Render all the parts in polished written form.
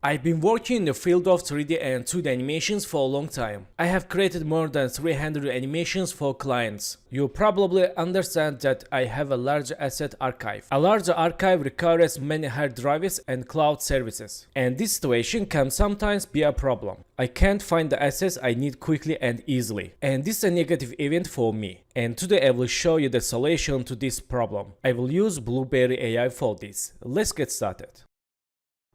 I've been working in the field of 3D and 2D animations for a long time. I have created more than 300 animations for clients. You probably understand that I have a large asset archive. A large archive requires many hard drives and cloud services. And this situation can sometimes be a problem. I can't find the assets I need quickly and easily. And this is a negative event for me. And today I will show you the solution to this problem. I will use Blueberry AI for this. Let's get started.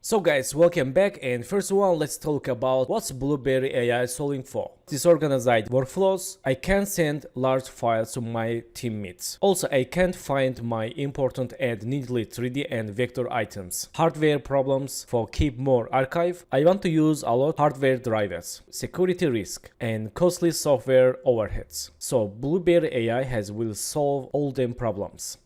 So guys, welcome back, and first of all, let's talk about what's Blueberry AI solving for. Disorganized workflows. I can't send large files to my teammates. Also, I can't find my important and needly 3D and vector items. Hardware problems for keep more archive. I want to use a lot hardware drivers. Security risk and costly software overheads. So Blueberry AI will solve all them problems.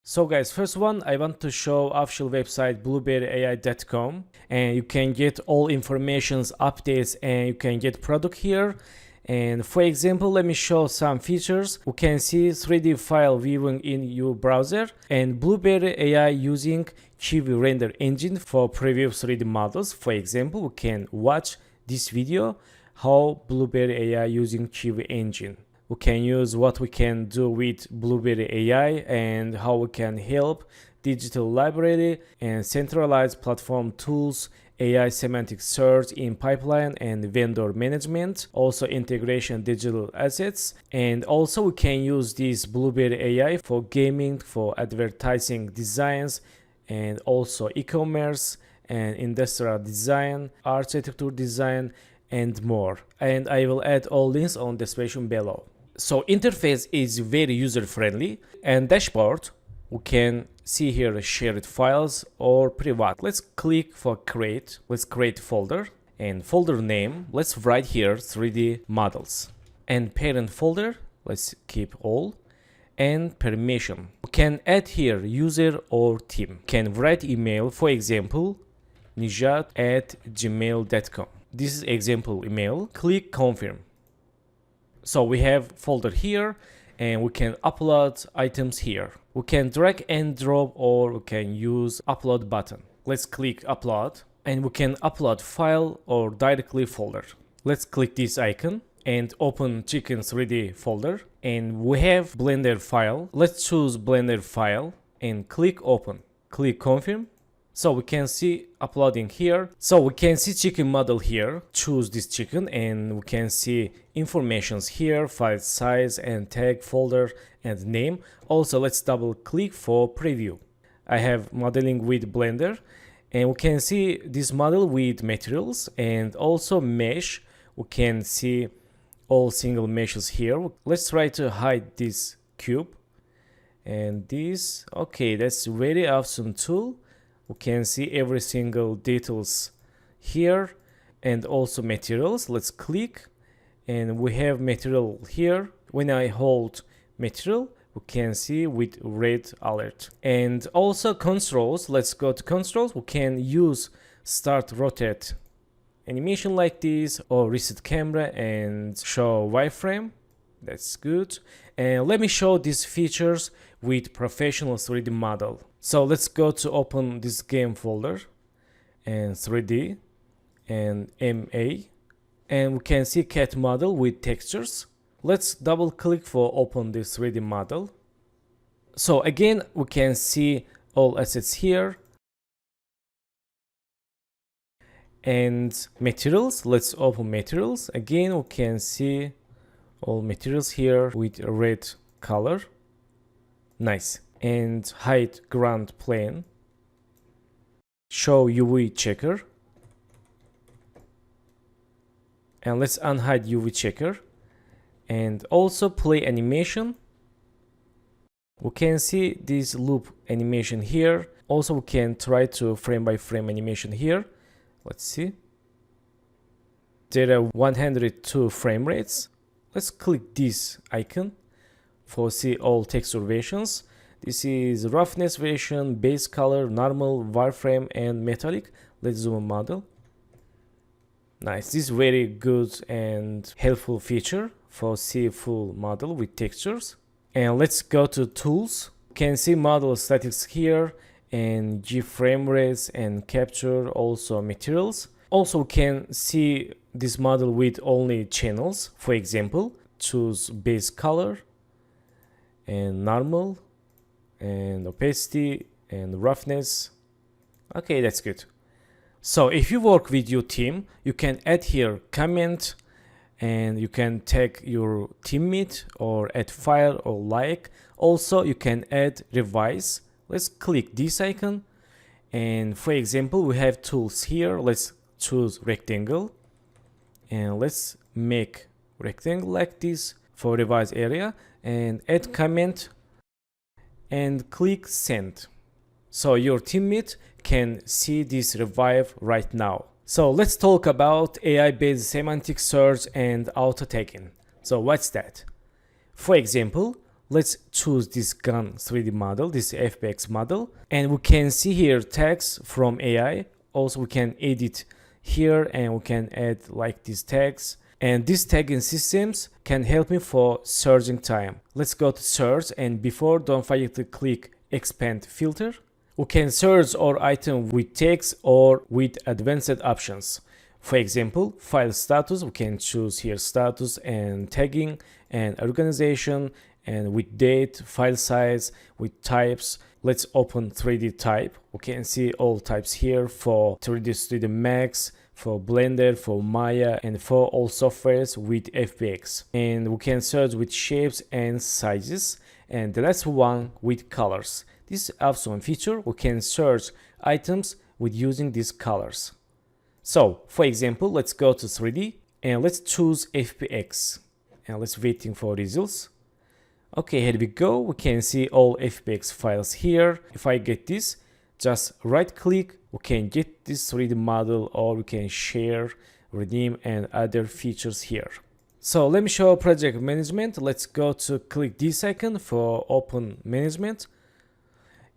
So guys, first one, I want to show official website blueberryai.com, and you can get all informations, updates, and you can get product here. And for example, let me show some features. You can see 3D file viewing in your browser, and Blueberry AI using Kiwi render engine for preview 3D models. For example, we can watch this video how Blueberry AI using Kiwi engine. We can use what we can do with Blueberry AI and how we can help digital library and centralized platform tools, AI semantic search in pipeline and vendor management, also integration digital assets. And also we can use this Blueberry AI for gaming, for advertising designs, and also e-commerce and industrial design, architecture design, and more. And I will add all links on the description below. So interface is very user-friendly, and dashboard, we can see here shared files or private. Let's click for create. Let's create folder, and folder name, let's write here 3D models. And parent folder, let's keep all. And permission, we can add here user or team. Can write email, for example, nijat@gmail.com. This is example email. Click confirm. So we have folder here, and we can upload items here. We can drag and drop, or we can use upload button. Let's click upload, and we can upload file or directly folder. Let's click this icon and open Chicken 3D folder, and we have Blender file. Let's choose Blender file and click open. Click confirm. So we can see uploading here. So we can see chicken model here. Choose this chicken, and we can see informations here, file size and tag, folder and name. Also, let's double click for preview. I have modeling with Blender, and we can see this model with materials and also mesh. We can see all single meshes here. Let's try to hide this cube and this. Okay, that's very awesome tool. We can see every single details here, and also materials. Let's click, and we have material here. When I hold material, we can see with red alert. And also controls. Let's go to controls. We can use start rotate animation like this, or reset camera and show wireframe. That's good. And let me show these features with professional 3D model. So let's go to open this game folder and 3D and MA, and we can see cat model with textures. Let's double click for open this 3D model. So again, we can see all assets here. And materials, let's open materials. Again, we can see all materials here with a red color. Nice. And hide ground plane. Show UV checker. And let's unhide UV checker. And also play animation. We can see this loop animation here. Also, we can try to frame by frame animation here. Let's see. There are 102 frame rates. Let's click this icon for see all texture versions. This is roughness version, base color, normal, wireframe, and metallic. Let's zoom in model. Nice. This is very good and helpful feature for see full model with textures. And let's go to tools. You can see model statics here, and frame rates and capture also materials. Also can see this model with only channels. For example, choose base color and normal and opacity and roughness. Okay, that's good. So if you work with your team, you can add here comment, and you can tag your teammate or add file or like. Also you can add revise. Let's click this icon, and for example we have tools here. Let's choose rectangle and let's make rectangle like this for revise area, and add comment and click send. So your teammate can see this revive right now. So let's talk about AI-based semantic search and auto tagging. So what's that? For example, let's choose this gun 3D model, this FBX model, and we can see here tags from AI. Also we can edit here and we can add like these tags. And these tagging systems can help me for searching time. Let's go to search, and before don't forget to click expand filter. We can search our item with text or with advanced options. For example, file status, we can choose here status and tagging and organization, and with date, file size, with types. Let's open 3D type. We can see all types here for 3D Studio Max, for Blender, for Maya, and for all softwares with FBX. And we can search with shapes and sizes. And the last one with colors. This is also one feature. We can search items with using these colors. So for example, let's go to 3D and let's choose FBX, and let's waiting for results. Okay, here we go. We can see all FBX files here. If I get this, just right click, we can get this 3D model, or we can share, redeem, and other features here. So let me show project management. Let's go to click this icon for open management.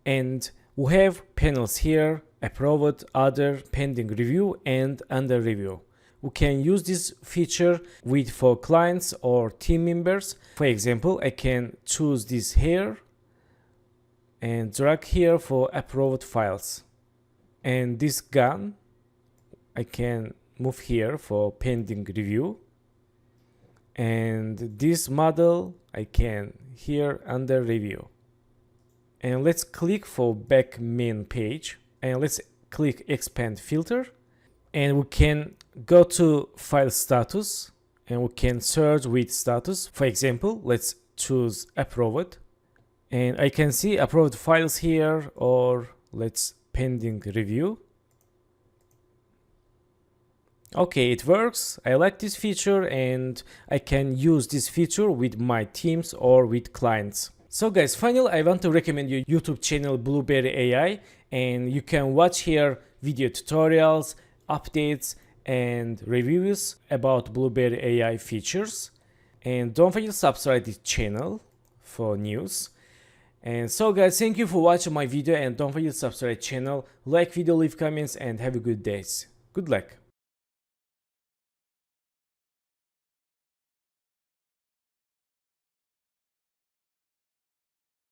And we have panels here: approved, other, pending review, and under review. We can use this feature with for clients or team members. For example, I can choose this here and drag here for approved files. And this gun, I can move here for pending review. And this model, I can here under review. And let's click for back main page, and let's click expand filter, and we can go to file status and we can search with status. For example, let's choose approved, and I can see approved files here, or let's pending review. Okay, it works. I like this feature, and I can use this feature with my teams or with clients. So guys, finally I want to recommend you YouTube channel Blueberry AI, and you can watch here video tutorials, updates, and reviews about Blueberry AI features. And don't forget to subscribe to this channel for news. And so guys, thank you for watching my video, and don't forget to subscribe to the channel, like video, leave comments, and have a good day. Good luck.